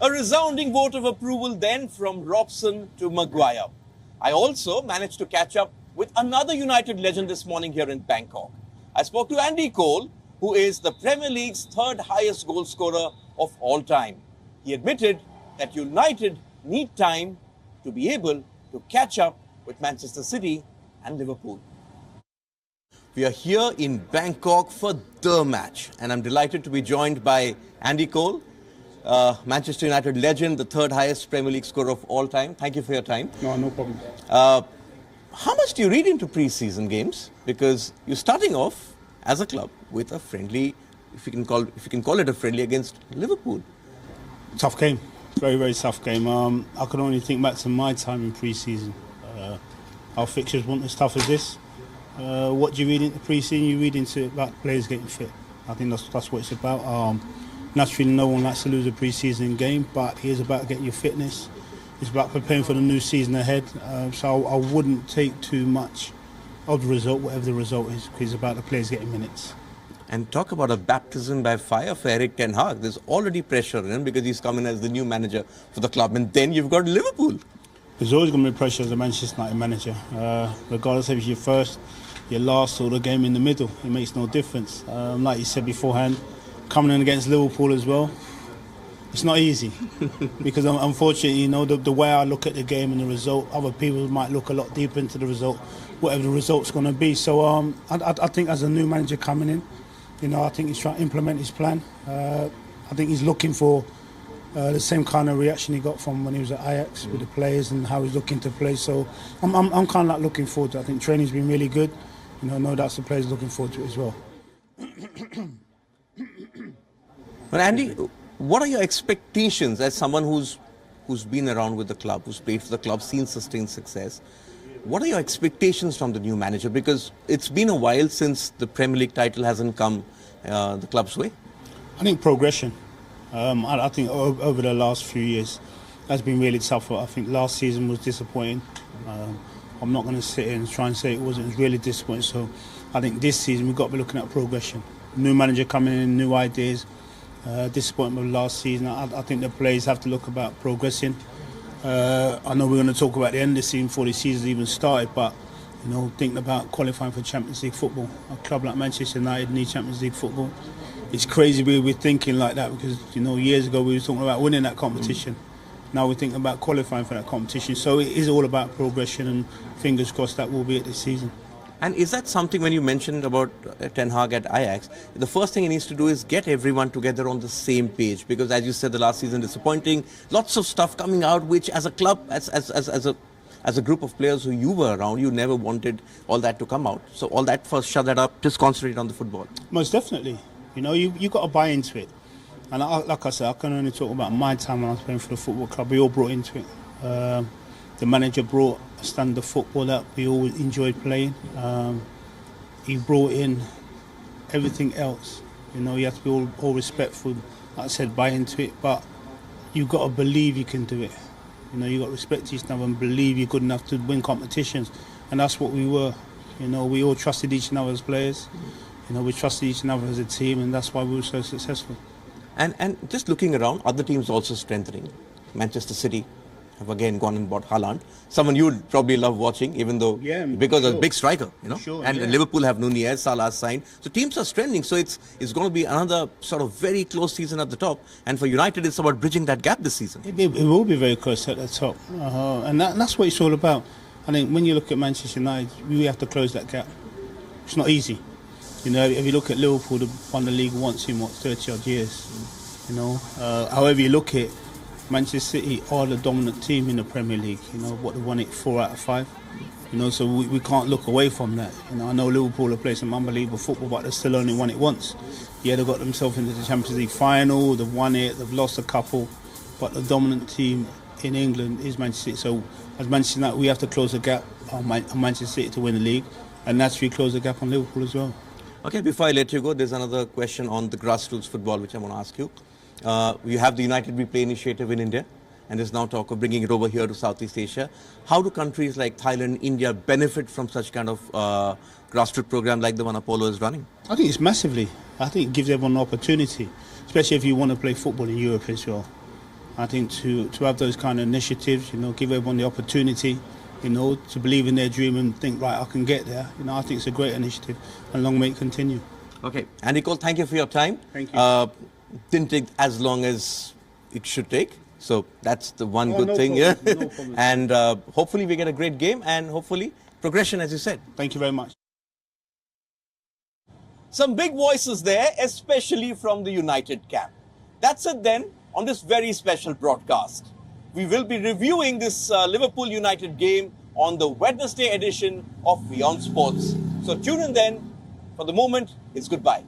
A resounding vote of approval then from Robson to Maguire. I also managed to catch up with another United legend this morning here in Bangkok. I spoke to Andy Cole, who is the Premier League's third highest goal scorer of all time. He admitted that United need time to be able to catch up with Manchester City and Liverpool. We are here in Bangkok for the match, and I'm delighted to be joined by Andy Cole, Manchester United legend, the third highest Premier League scorer of all time. Thank you for your time. No problem. How much do you read into pre-season games? Because you're starting off as a club with a friendly, if you can call it a friendly, against Liverpool. Tough game, very, very tough game. I can only think back to my time in pre-season. Our fixtures weren't as tough as this. What do you read into pre-season? You read into about players getting fit. I think that's what it's about. Naturally, no one likes to lose a pre-season game, but it is about getting your fitness. It's about preparing for the new season ahead. So I wouldn't take too much of the result, whatever the result is, because it's about the players getting minutes. And talk about a baptism by fire for Erik ten Hag. There's already pressure on him because he's coming as the new manager for the club. And then you've got Liverpool. There's always going to be pressure as a Manchester United manager. Regardless if it's your first, your last or the game in the middle, it makes no difference. Like you said beforehand, coming in against Liverpool as well, it's not easy. Because unfortunately, you know, the way I look at the game and the result, other people might look a lot deeper into the result, whatever the result's going to be. So I think as a new manager coming in, you know, I think he's trying to implement his plan. I think he's looking for the same kind of reaction he got from when he was at Ajax with the players and how he's looking to play. So I'm kind of like looking forward to it. I think training's been really good. You know, no doubt the players looking forward to it as well. But Andy, what are your expectations as someone who's been around with the club, who's played for the club, seen sustained success? What are your expectations from the new manager? Because it's been a while since the Premier League title hasn't come the club's way. I think progression. I think over the last few years, that's been really tough. I think last season was disappointing. I'm not going to sit here and try and say it wasn't. It was really disappointing. So I think this season we've got to be looking at progression. New manager coming in, new ideas. Disappointment of last season. I think the players have to look about progressing. I know we're going to talk about the end of the season before the season even started, but you know, thinking about qualifying for Champions League football. A club like Manchester United needs Champions League football. It's crazy we're thinking like that because, you know, years ago we were talking about winning that competition. Now we're thinking about qualifying for that competition. So it is all about progression, and fingers crossed that will be it this season. And is that something, when you mentioned about Ten Hag at Ajax, the first thing he needs to do is get everyone together on the same page? Because as you said, the last season disappointing, lots of stuff coming out which as a club, as a group of players who you were around, you never wanted all that to come out. So all that, first shut that up, just concentrate on the football. Most definitely. You know, you got to buy into it. And like I said, I can only talk about my time when I was playing for the football club. We all brought into it. The manager brought a standard of football that we all enjoyed playing. He brought in everything else. You know, you have to be all respectful. Like I said, buy into it. But you've got to believe you can do it. You know, you've got to respect each other and believe you're good enough to win competitions. And that's what we were. You know, we all trusted each other as players. You know, we trusted each other as a team, and that's why we were so successful. And just looking around, other teams also strengthening. Manchester City have again gone and bought Haaland. Someone you would probably love watching, even though because of a big striker, you know. Sure, and Liverpool have Nunez, Salah signed. So teams are strengthening. So it's going to be another sort of very close season at the top. And for United, it's about bridging that gap this season. It will be very close at the top, and that's what it's all about. I think when you look at Manchester United, we have to close that gap. It's not easy. You know, if you look at Liverpool, they've won the league once in 30 odd years. You know, however you look at it, Manchester City are the dominant team in the Premier League. You know, what they won it 4 out of 5. You know, so we can't look away from that. You know, I know Liverpool have played some unbelievable football, but they still only won it once. Yeah, they got themselves into the Champions League final. They've won it. They've lost a couple, but the dominant team in England is Manchester City. So as Manchester United, we have to close the gap on Manchester City to win the league, and naturally close the gap on Liverpool as well. Okay, before I let you go, there's another question on the grassroots football which I want to ask you. You have the United We Play initiative in India, and there's now talk of bringing it over here to Southeast Asia. How do countries like Thailand, India benefit from such kind of grassroots program like the one Apollo is running? I think it's massively. I think it gives everyone an opportunity, especially if you want to play football in Europe as well. I think to have those kind of initiatives, you know, give everyone the opportunity, you know, to believe in their dream and think, right, I can get there. You know, I think it's a great initiative, and long may it continue. Okay, Andy Cole, thank you for your time. Thank you. Didn't take as long as it should take, so that's the one good no thing problem, here. no problem. And hopefully we get a great game, and hopefully progression, as you said. Thank you very much. Some big voices there, especially from the United camp. That's it then on this very special broadcast. We will be reviewing this Liverpool United game on the Wednesday edition of WION Sports. So tune in then. For the moment, it's goodbye.